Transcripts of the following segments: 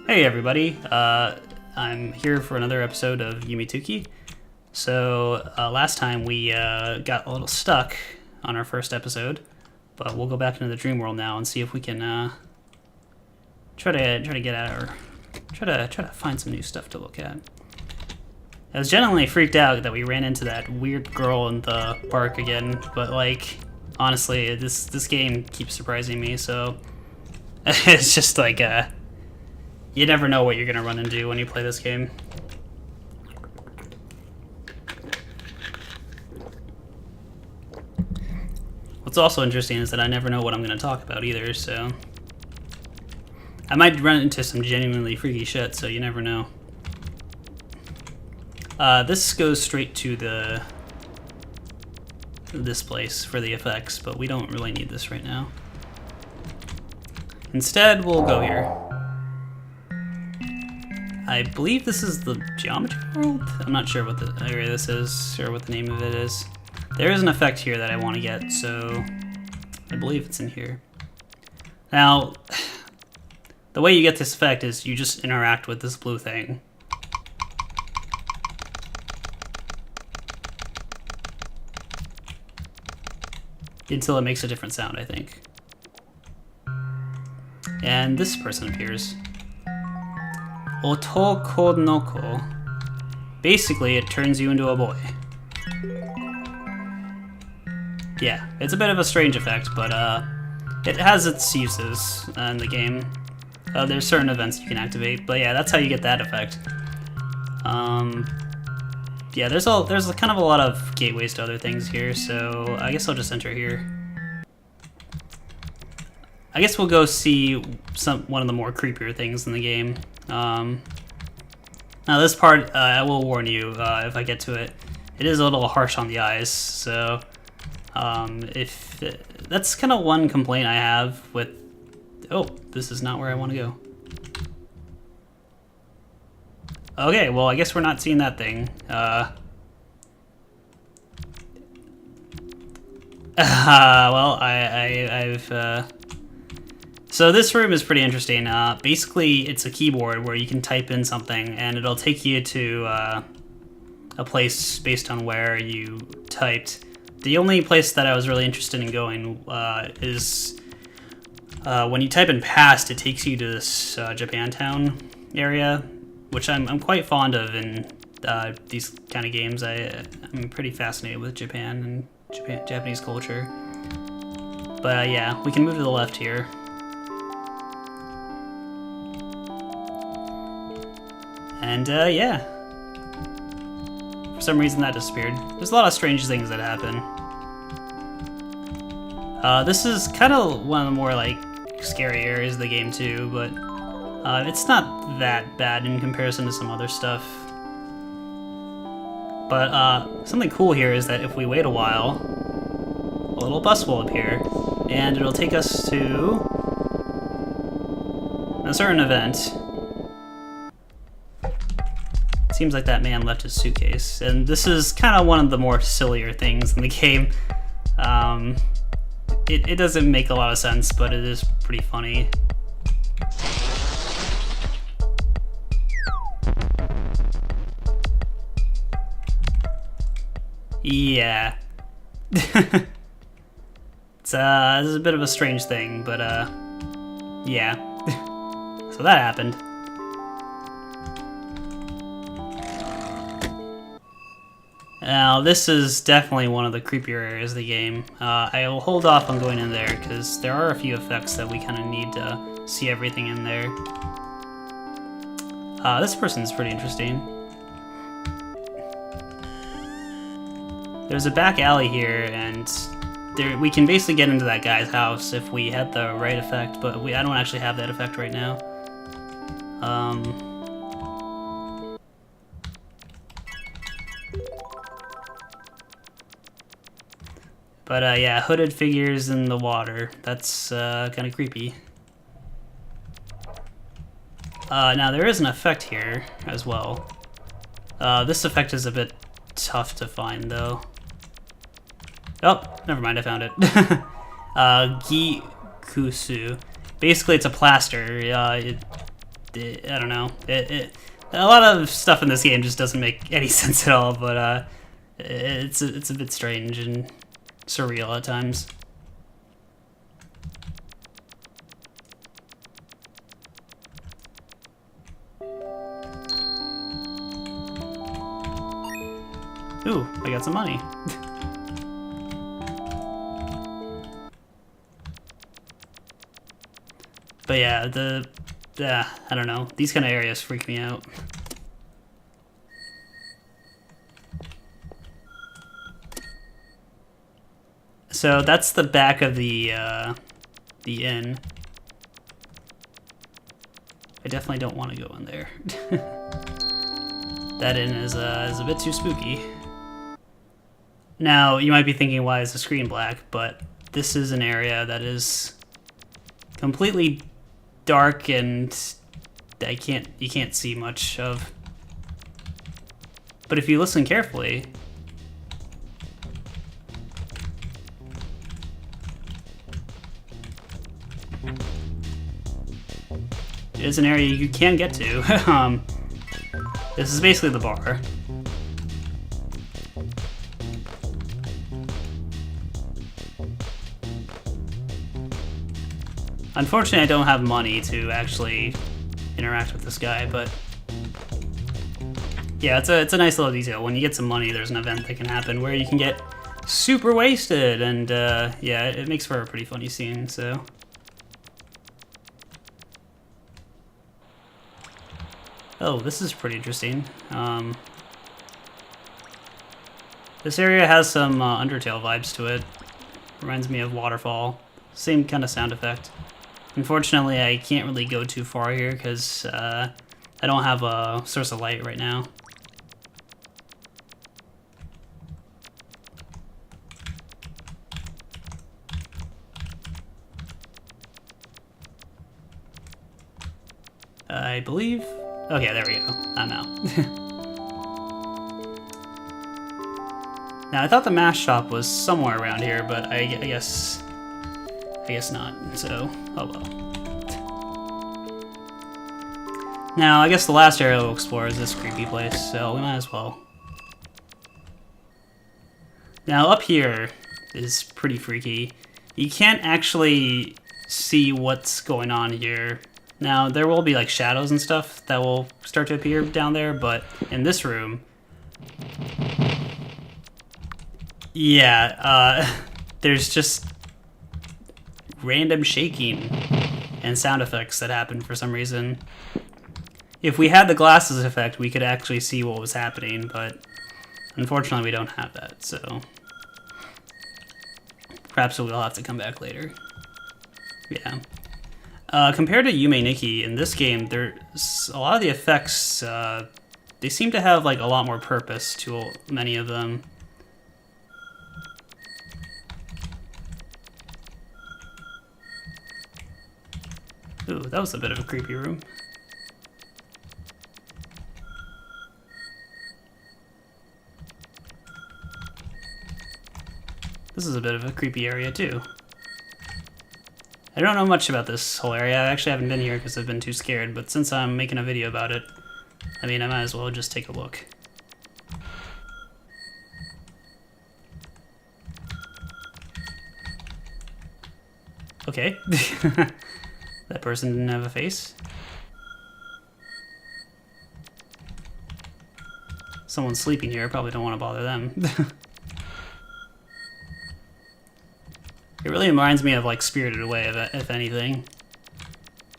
Hey everybody, I'm here for another episode of Yume 2kki. So last time we got a little stuck on our first episode, but we'll go back into the dream world now and see if we can try to get at our try to find some new stuff to look at. I was genuinely freaked out that we ran into that weird girl in the park again, but like honestly, this game keeps surprising me. So it's just like you never know what you're gonna run into when you play this game. What's also interesting is that I never know what I'm gonna talk about either, so I might run into some genuinely freaky shit, so you never know. This goes straight to this place for the effects, but we don't really need this right now. Instead, we'll go here. I believe this is the geometry world? I'm not sure what the area this is, or what the name of it is. There is an effect here that I want to get, so I believe it's in here. Now, the way you get this effect is you just interact with this blue thing. Until it makes a different sound, I think. And this person appears. Otoko noko. Basically, it turns you into a boy. Yeah, it's a bit of a strange effect, but it has its uses in the game. There's certain events you can activate, but yeah, that's how you get that effect. Yeah, there's kind of a lot of gateways to other things here, so I guess I'll just enter here. I guess we'll go see one of the more creepier things in the game. Now this part, I will warn you, if I get to it, it is a little harsh on the eyes, so that's kind of one complaint I have with... Oh, this is not where I want to go. Okay, well, I guess we're not seeing that thing. Well, I've So this room is pretty interesting. Basically, it's a keyboard where you can type in something, and it'll take you to a place based on where you typed. The only place that I was really interested in going is when you type in past, it takes you to this Japantown area, which I'm quite fond of in these kind of games. I'm pretty fascinated with Japan and Japanese culture. But yeah, we can move to the left here. And yeah, for some reason that disappeared. There's a lot of strange things that happen. This is kind of one of the more like scary areas of the game too, but it's not that bad in comparison to some other stuff. But something cool here is that if we wait a while, a little bus will appear, and it'll take us to a certain event. Seems like that man left his suitcase, and this is kind of one of the more sillier things in the game. It doesn't make a lot of sense, but it is pretty funny. Yeah. This is a bit of a strange thing, but yeah. So that happened. Now, this is definitely one of the creepier areas of the game. I will hold off on going in there, because there are a few effects that we kind of need to see everything in there. This person's pretty interesting. There's a back alley here, and we can basically get into that guy's house if we had the right effect, but I don't actually have that effect right now. But yeah, hooded figures in the water. That's kind of creepy. Now there is an effect here as well. This effect is a bit tough to find though. Oh, never mind, I found it. Gikusu. Basically, it's a plaster. I don't know. A lot of stuff in this game just doesn't make any sense at all, but it's a bit strange and surreal at times. Ooh, I got some money. But yeah, I don't know. These kind of areas freak me out. So that's the back of the inn. I definitely don't want to go in there. That inn is a bit too spooky. Now, you might be thinking, why is the screen black? But this is an area that is completely dark and you can't see much of. But if you listen carefully, it is an area you can get to. This is basically the bar. Unfortunately, I don't have money to actually interact with this guy, but yeah, it's a nice little detail. When you get some money, there's an event that can happen where you can get super wasted, and yeah, it makes for a pretty funny scene, so. Oh, this is pretty interesting. This area has some Undertale vibes to it. Reminds me of Waterfall. Same kind of sound effect. Unfortunately, I can't really go too far here because I don't have a source of light right now. I believe... Okay, there we go. I'm out. Now, I thought the mask shop was somewhere around here, but I guess not, so, oh well. Now, I guess the last area we'll explore is this creepy place, so we might as well. Now, up here is pretty freaky. You can't actually see what's going on here. Now, there will be like shadows and stuff that will start to appear down there, but in this room, yeah, there's just random shaking and sound effects that happen for some reason. If we had the glasses effect, we could actually see what was happening, but unfortunately we don't have that, so perhaps we'll have to come back later. Yeah. Compared to Yume 2kki, in this game, there's a lot of the effects, they seem to have like a lot more purpose to many of them. Ooh, that was a bit of a creepy room. This is a bit of a creepy area too. I don't know much about this whole area. I actually haven't been here because I've been too scared, but since I'm making a video about it, I mean, I might as well just take a look. Okay. That person didn't have a face. Someone's sleeping here. I probably don't want to bother them. It really reminds me of like Spirited Away, if anything.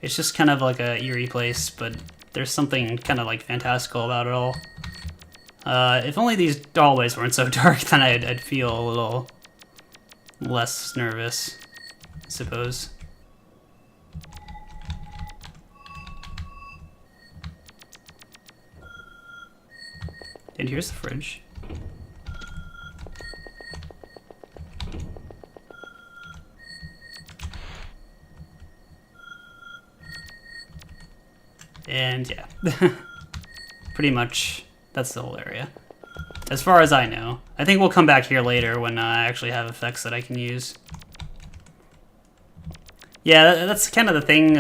It's just kind of like a eerie place, but there's something kind of like fantastical about it all. If only these hallways weren't so dark, then I'd feel a little less nervous, I suppose. And here's the fridge. And yeah, pretty much that's the whole area. As far as I know. I think we'll come back here later when I actually have effects that I can use. Yeah, that's kind of the thing.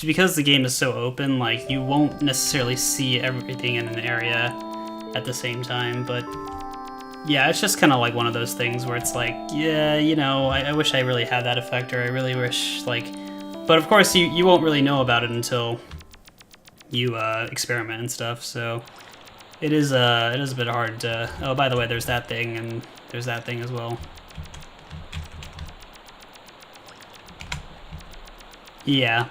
because the game is so open, like, you won't necessarily see everything in an area at the same time, but yeah, it's just kind of like one of those things where it's like, yeah, you know, I wish I really had that effect, or I really wish, like, but of course you won't really know about it until you experiment and stuff, so it is a bit hard to, oh, by the way, there's that thing, and there's that thing as well. Yeah,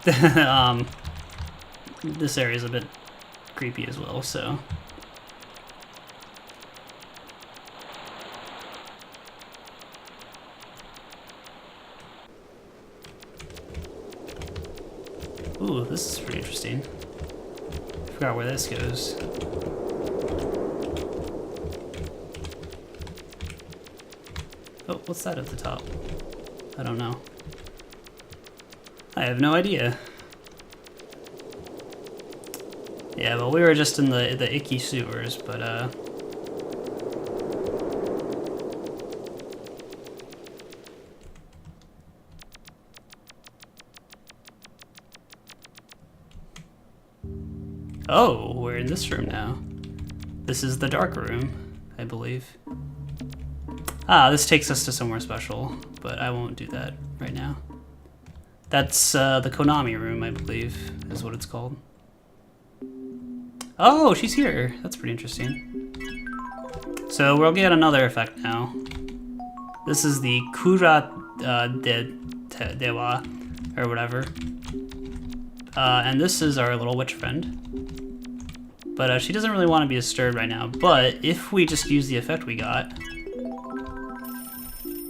this area is a bit creepy as well, so. Ooh, this is pretty interesting. I forgot where this goes. Oh, what's that at the top? I don't know. I have no idea. Yeah, well, we were just in the icky sewers, but oh, we're in this room now. This is the dark room, I believe. Ah, this takes us to somewhere special, but I won't do that right now. That's the Konami room, I believe, is what it's called. Oh, she's here. That's pretty interesting. So we'll get another effect now. This is the Kura Dewa, or whatever. And this is our little witch friend. But she doesn't really want to be disturbed right now. But if we just use the effect we got,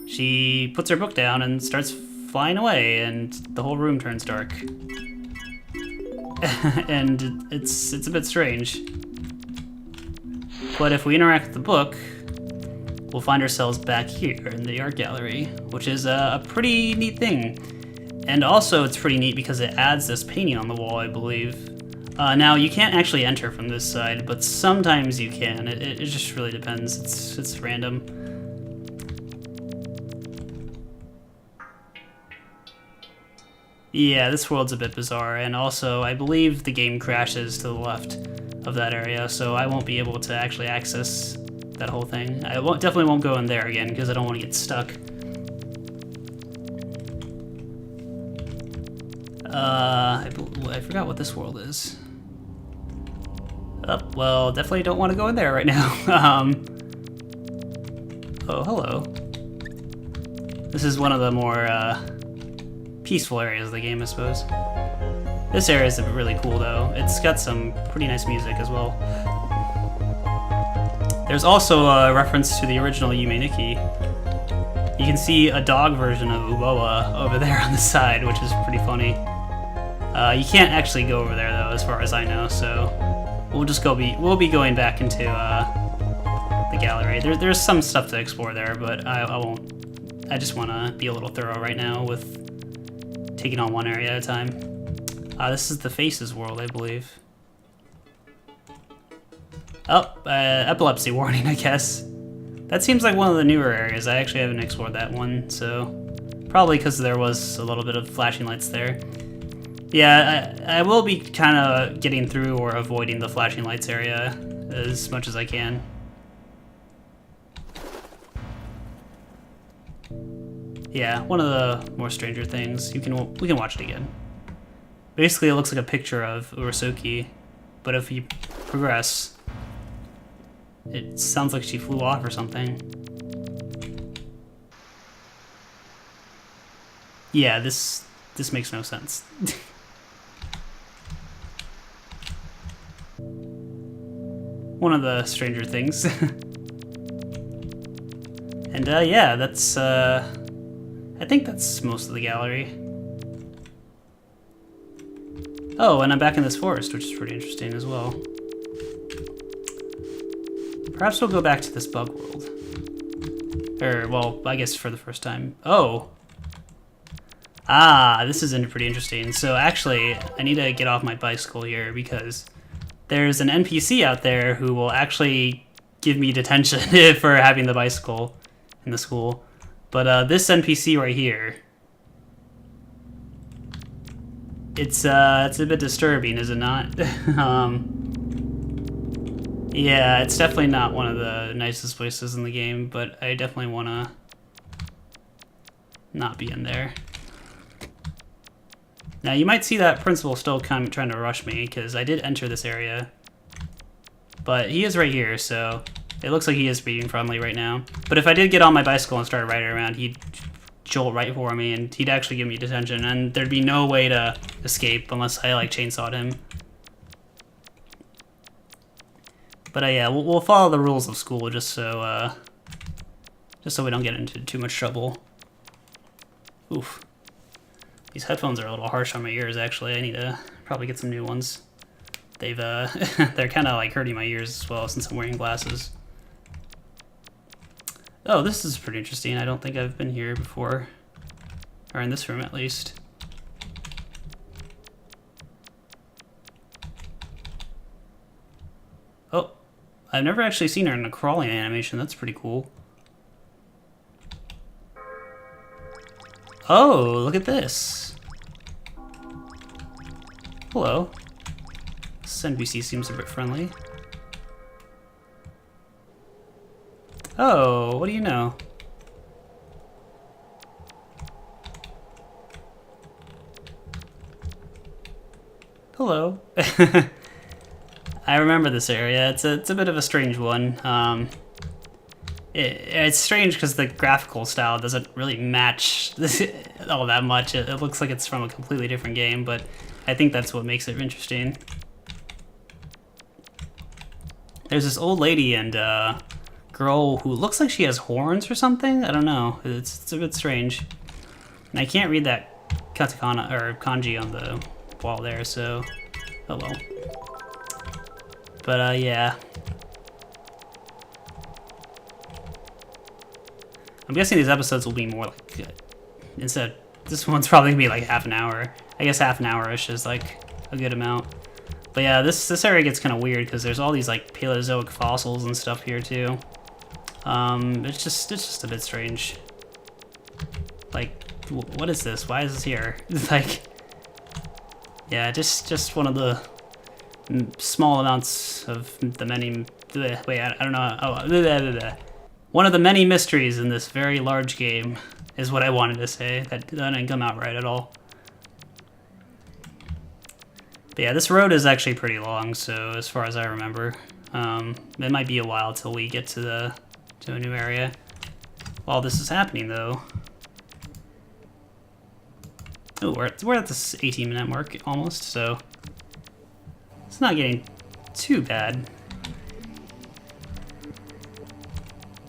she puts her book down and starts flying away, and the whole room turns dark. And it's a bit strange. But if we interact with the book, we'll find ourselves back here in the art gallery, which is a pretty neat thing. And also it's pretty neat because it adds this painting on the wall, I believe. Now, you can't actually enter from this side, but sometimes you can. It just really depends. It's random. Yeah, this world's a bit bizarre, and also I believe the game crashes to the left of that area, so I won't be able to actually access that whole thing. I definitely won't go in there again because I don't want to get stuck. I forgot what this world is. Oh, well, definitely don't want to go in there right now. Oh, hello. This is one of the more peaceful areas of the game, I suppose. This area is really cool, though. It's got some pretty nice music as well. There's also a reference to the original Yume 2kki. You can see a dog version of Uboa over there on the side, which is pretty funny. You can't actually go over there, though, as far as I know, so we'll be going back into the gallery. There's some stuff to explore there, but I won't. I just want to be a little thorough right now with taking on one area at a time. This is the Faces world, I believe. Oh, epilepsy warning, I guess. That seems like one of the newer areas. I actually haven't explored that one, so probably because there was a little bit of flashing lights there. Yeah, I will be kind of getting through or avoiding the flashing lights area as much as I can. Yeah, one of the more Stranger Things. We can watch it again. Basically, it looks like a picture of Urasoki, but if you progress, it sounds like she flew off or something. Yeah, this makes no sense. One of the Stranger Things. And yeah, that's I think that's most of the gallery. Oh, and I'm back in this forest, which is pretty interesting as well. Perhaps we'll go back to this bug world. Or, well, I guess for the first time. Oh! Ah, this is pretty interesting. So actually, I need to get off my bicycle here because there's an NPC out there who will actually give me detention for having the bicycle in the school. But this NPC right here, It's a bit disturbing, is it not? Yeah, it's definitely not one of the nicest places in the game, but I definitely want to not be in there. Now, you might see that principal still kind of trying to rush me, because I did enter this area. But he is right here, so it looks like he is being friendly right now. But if I did get on my bicycle and start riding around, he'd jolt right for me, and he'd actually give me detention, and there'd be no way to escape unless I, like, chainsawed him. But yeah, we'll follow the rules of school just so we don't get into too much trouble. Oof. These headphones are a little harsh on my ears, actually. I need to probably get some new ones. They've, they're kind of like hurting my ears as well since I'm wearing glasses. Oh, this is pretty interesting. I don't think I've been here before. Or in this room, at least. Oh, I've never actually seen her in a crawling animation. That's pretty cool. Oh, look at this. Hello. This NPC seems a bit friendly. Oh, what do you know? Hello. I remember this area. It's a bit of a strange one. It's strange because the graphical style doesn't really match all that much. It looks like it's from a completely different game, but I think that's what makes it interesting. There's this old lady and girl who looks like she has horns or something. I don't know. It's a bit strange. And I can't read that katakana or kanji on the wall there, so oh well. But yeah. I'm guessing these episodes will be more like, instead, this one's probably gonna be like half an hour. I guess half an hour-ish is like a good amount. But yeah, this area gets kind of weird because there's all these like Paleozoic fossils and stuff here too. It's just a bit strange. Like, what is this? Why is this here? Like, yeah, just one of the small amounts of the many. Wait, I don't know. Oh, one of the many mysteries in this very large game is what I wanted to say. That didn't come out right at all. But yeah, this road is actually pretty long, so as far as I remember. It might be a while till we get to a new area. While this is happening, though. Oh, we're at this 18-minute mark almost, so it's not getting too bad.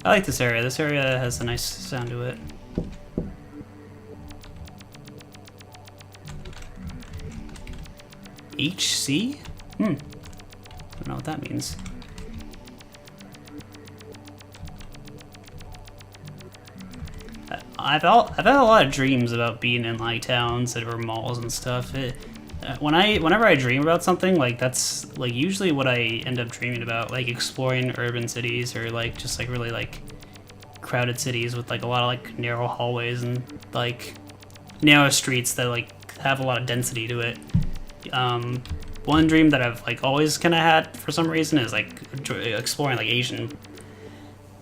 I like this area. This area has a nice sound to it. HC? I don't know what that means. I've had a lot of dreams about being in like towns that are malls and stuff. Whenever I dream about something, like that's like usually what I end up dreaming about, like exploring urban cities or like just like really like crowded cities with like a lot of like narrow hallways and like narrow streets that like have a lot of density to it. One dream that I've like always kind of had for some reason is like exploring like Asian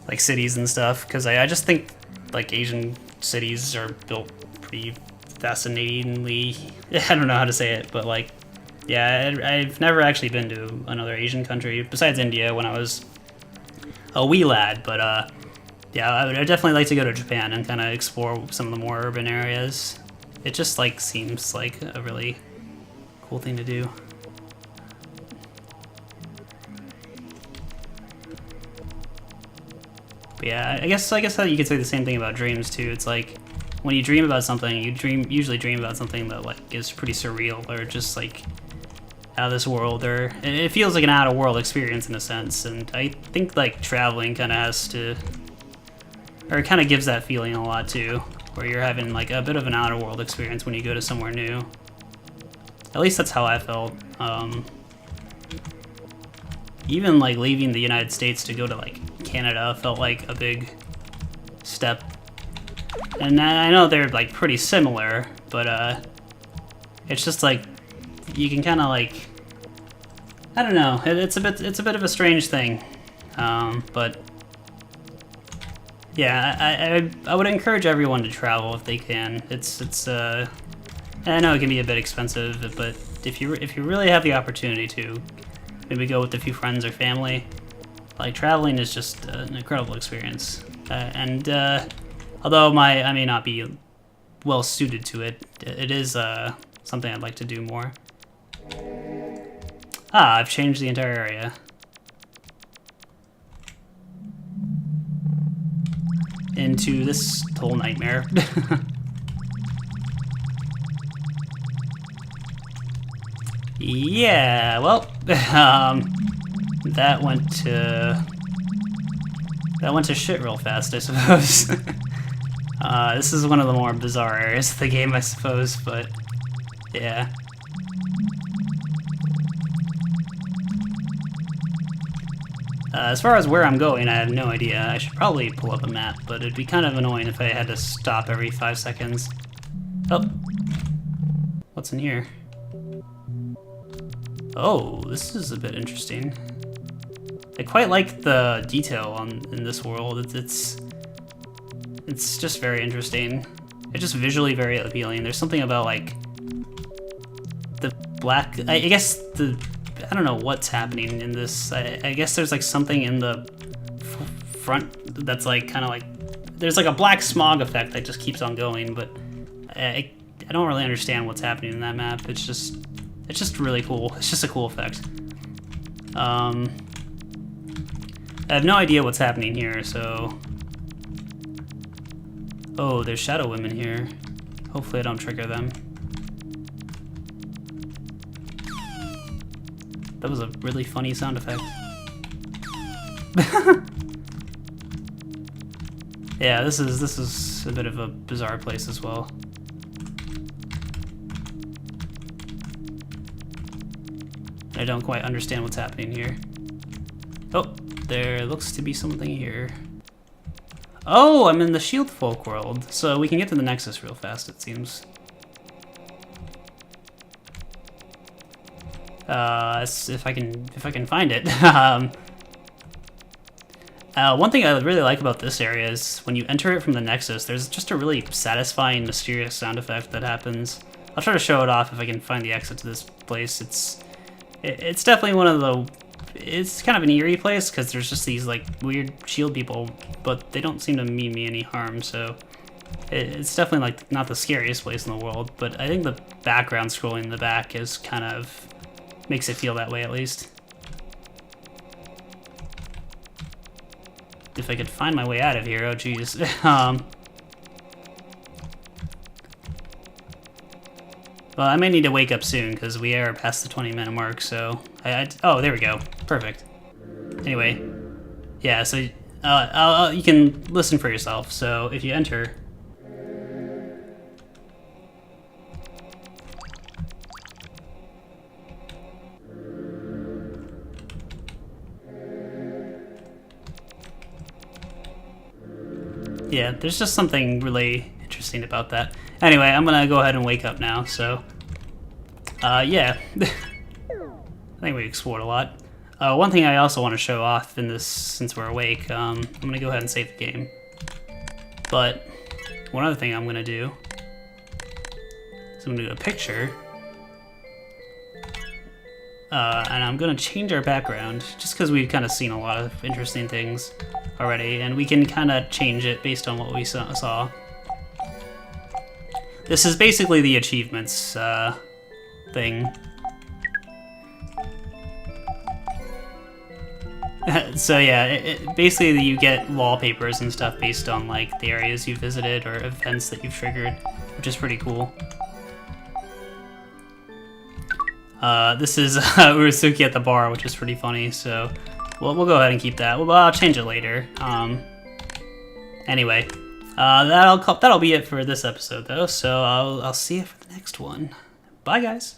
like cities and stuff, because I just think like Asian cities are built pretty fascinatingly. I don't know how to say it, but like, yeah, I've never actually been to another Asian country besides India when I was a wee lad, but yeah, I would definitely like to go to Japan and kind of explore some of the more urban areas. It just like seems like a really cool thing to do. But yeah, I guess how you could say the same thing about dreams too. It's like when you dream about something, you usually dream about something that like is pretty surreal or just like out of this world, or it feels like an out of world experience in a sense. And I think like traveling kind of has to, or it kind of gives that feeling a lot too, where you're having like a bit of an out of world experience when you go to somewhere new. At least that's how I felt. Even like leaving the United States to go to like Canada felt like a big step. And I know they're like pretty similar, but it's just like you can kind of like, I don't know, it's a bit of a strange thing, but yeah, I would encourage everyone to travel if they can. I know it can be a bit expensive, but if you really have the opportunity to, maybe go with a few friends or family. Like, traveling is just an incredible experience, and although I may not be well suited to it, it is something I'd like to do more. Ah, I've changed the entire area. Into this whole nightmare. Yeah, well, that went to shit real fast, I suppose. This is one of the more bizarre areas of the game, I suppose, but yeah. As far as where I'm going, I have no idea. I should probably pull up a map, but it'd be kind of annoying if I had to stop every 5 seconds. Oh. What's in here? Oh, this is a bit interesting. I quite like the detail in this world. It's just very interesting. It's just visually very appealing. There's something about like the black. I guess I don't know what's happening in this. I guess there's like something in the front that's like kind of like there's like a black smog effect that just keeps on going. But I don't really understand what's happening in that map. It's just really cool. It's just a cool effect. I have no idea what's happening here, so... Oh, there's shadow women here. Hopefully I don't trigger them. That was a really funny sound effect. Yeah, this is a bit of a bizarre place as well. I don't quite understand what's happening here. Oh, there looks to be something here. Oh, I'm in the Shield Folk world, so we can get to the Nexus real fast, it seems. If I can find it. One thing I really like about this area is when you enter it from the Nexus, there's just a really satisfying, mysterious sound effect that happens. I'll try to show it off if I can find the exit to this place. It's definitely one of the... It's kind of an eerie place because there's just these like weird shield people, but they don't seem to mean me any harm, so it's definitely like not the scariest place in the world, but I think the background scrolling in the back is kind of makes it feel that way at least. If I could find my way out of here, oh geez. Well, I may need to wake up soon because we are past the 20-minute mark, so... oh, there we go. Perfect. Anyway, yeah, so you can listen for yourself. So if you enter... Yeah, there's just something really interesting about that. Anyway, I'm gonna go ahead and wake up now, so... yeah. I think we explored a lot. One thing I also want to show off in this, since we're awake, I'm gonna go ahead and save the game. But, one other thing I'm gonna do is I'm gonna do a picture. And I'm gonna change our background, just because we've kind of seen a lot of interesting things already, and we can kind of change it based on what we saw. This is basically the achievements thing. So yeah, basically you get wallpapers and stuff based on like the areas you visited or events that you've triggered, which is pretty cool. This is Urusuki at the bar, which is pretty funny, so we'll go ahead and keep that. Well, I'll change it later. Anyway. That'll be it for this episode, though, so I'll see you for the next one. Bye, guys.